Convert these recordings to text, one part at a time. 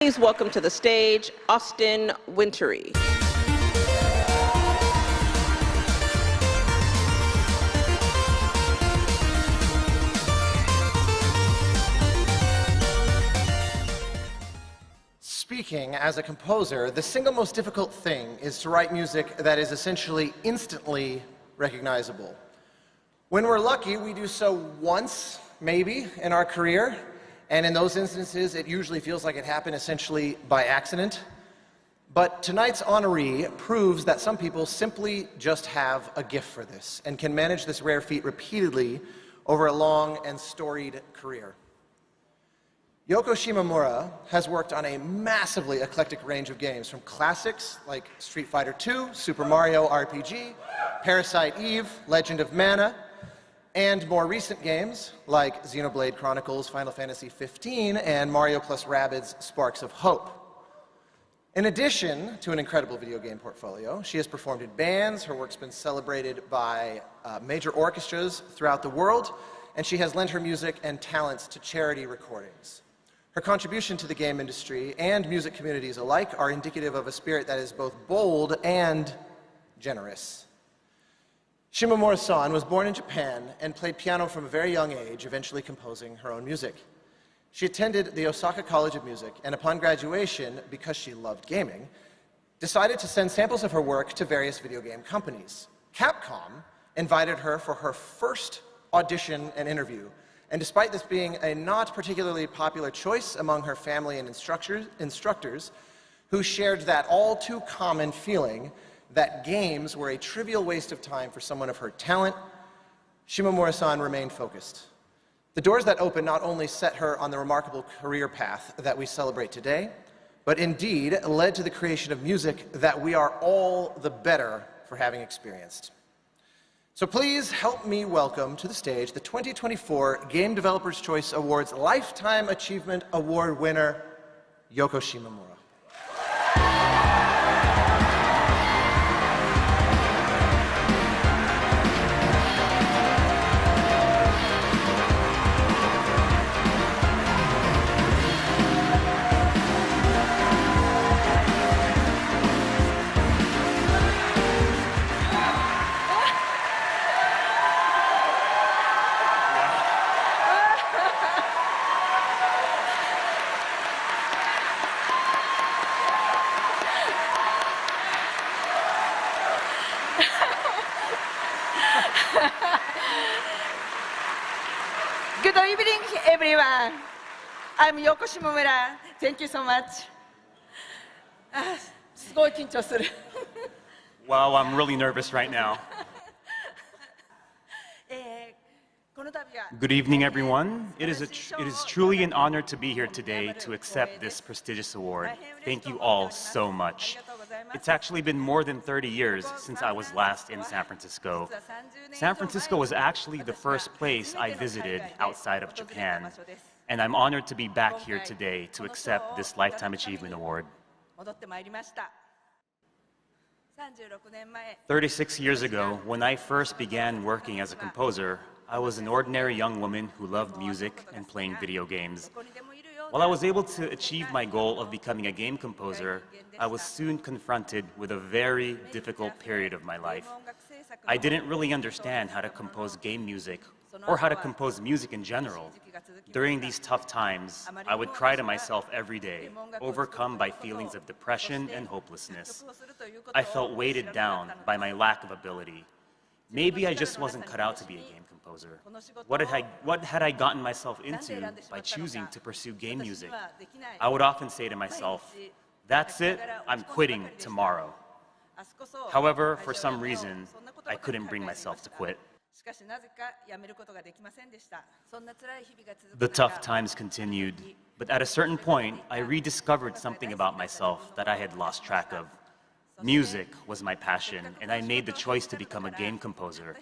Please welcome to the stage Austin Wintory. Speaking as a composer, the single most difficult thing is to write music that is essentially instantly recognizable. When we're lucky, we do so once, maybe, in our career, and in those instances, it usually feels like it happened essentially by accident. But tonight's honoree proves that some people simply just have a gift for this and can manage this rare feat repeatedly over a long and storied career. Yoko Shimomura has worked on a massively eclectic range of games, from classics like Street Fighter II, Super Mario RPG, Parasite Eve, Legend of Mana, and more recent games like Xenoblade Chronicles, Final Fantasy XV, and Mario + Rabbids Sparks of Hope. In addition to an incredible video game portfolio, she has performed in bands, her work's been celebrated by major orchestras throughout the world, and she has lent her music and talents to charity recordings. Her contribution to the game industry and music communities alike are indicative of a spirit that is both bold and generous. Shimomura-san was born in Japan and played piano from a very young age, eventually composing her own music. She attended the Osaka College of Music, and upon graduation, because she loved gaming, decided to send samples of her work to various video game companies. Capcom invited her for her first audition and interview, and despite this being a not particularly popular choice among her family and instructors, who shared that all too common feeling that games were a trivial waste of time for someone of her talent, Shimomura-san remained focused. The doors that opened not only set her on the remarkable career path that we celebrate today, but indeed led to the creation of music that we are all the better for having experienced. So please help me welcome to the stage the 2024 Game Developers Choice Awards Lifetime Achievement Award winner, Yoko Shimomura. Good evening, everyone. I'm Yoko Shimomura. Thank you so much. すごい緊張する。Wow, I'm really nervous right now. Good evening, everyone. It is truly an honor to be here today to accept this prestigious award. Thank you all so much. It's actually been more than 30 years since I was last in San Francisco. San Francisco was actually the first place I visited outside of Japan, and I'm honored to be back here today to accept this Lifetime Achievement Award. 36 years ago, when I first began working as a composer, I was an ordinary young woman who loved music and playing video games. While I was able to achieve my goal of becoming a game composer, I was soon confronted with a very difficult period of my life. I didn't really understand how to compose game music or how to compose music in general. During these tough times, I would cry to myself every day, overcome by feelings of depression and hopelessness. I felt weighted down by my lack of ability. Maybe I just wasn't cut out to be a game composer. What had I gotten myself into by choosing to pursue game music? I would often say to myself, "That's it, I'm quitting tomorrow." However, for some reason, I couldn't bring myself to quit. The tough times continued, but at a certain point, I rediscovered something about myself that I had lost track of. Music was my passion, and I made the choice to become a game composer.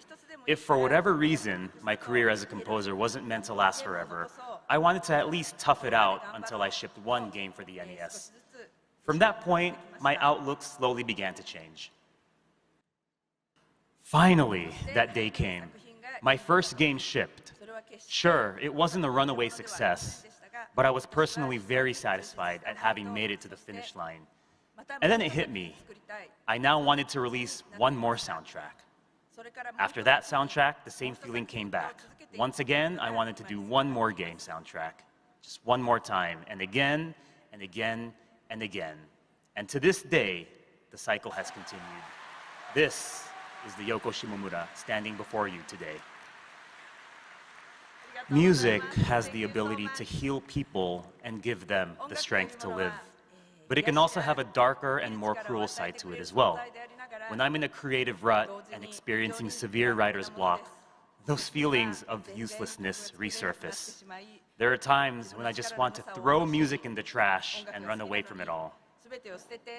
If for whatever reason my career as a composer wasn't meant to last forever, I wanted to at least tough it out until I shipped one game for the NES. From that point, my outlook slowly began to change. Finally, that day came. My first game shipped. Sure, it wasn't a runaway success, but I was personally very satisfied at having made it to the finish line. And then it hit me. I now wanted to release one more soundtrack. After that soundtrack, the same feeling came back. Once again, I wanted to do one more game soundtrack. Just one more time, and again, and again, and again. And to this day, the cycle has continued. This is the Yoko Shimomura standing before you today. Music has the ability to heal people and give them the strength to live. But it can also have a darker and more cruel side to it as well. When I'm in a creative rut and experiencing severe writer's block, those feelings of uselessness resurface. There are times when I just want to throw music in the trash and run away from it all,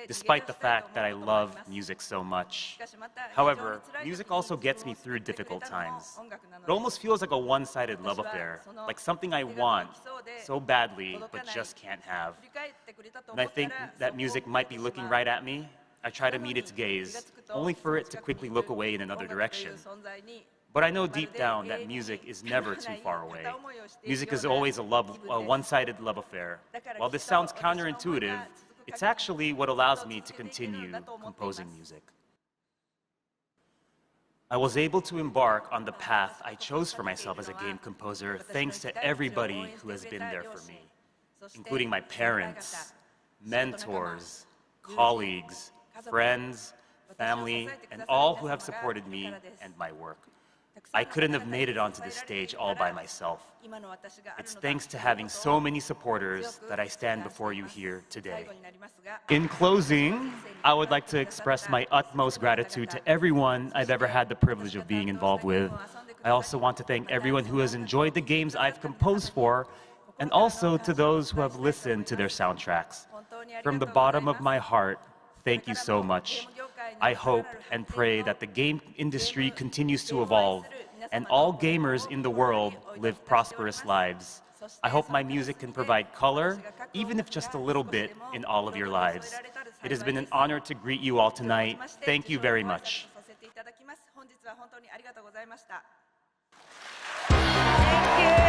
despite the fact that I love music so much. However, music also gets me through difficult times. It almost feels like a one-sided love affair, like something I want so badly but just can't have. When I think that music might be looking right at me, I try to meet its gaze, only for it to quickly look away in another direction. But I know deep down that music is never too far away. Music is always a one-sided love affair. While this sounds counterintuitive, it's actually what allows me to continue composing music. I was able to embark on the path I chose for myself as a game composer thanks to everybody who has been there for me, including my parents, mentors, colleagues, friends, family, and all who have supported me and my work. I couldn't have made it onto this stage all by myself. It's thanks to having so many supporters that I stand before you here today. In closing, I would like to express my utmost gratitude to everyone I've ever had the privilege of being involved with. I also want to thank everyone who has enjoyed the games I've composed for, and also to those who have listened to their soundtracks. From the bottom of my heart, thank you so much. I hope and pray that the game industry continues to evolve and all gamers in the world live prosperous lives. I hope my music can provide color, even if just a little bit, in all of your lives. It has been an honor to greet you all tonight. Thank you very much. Thank you.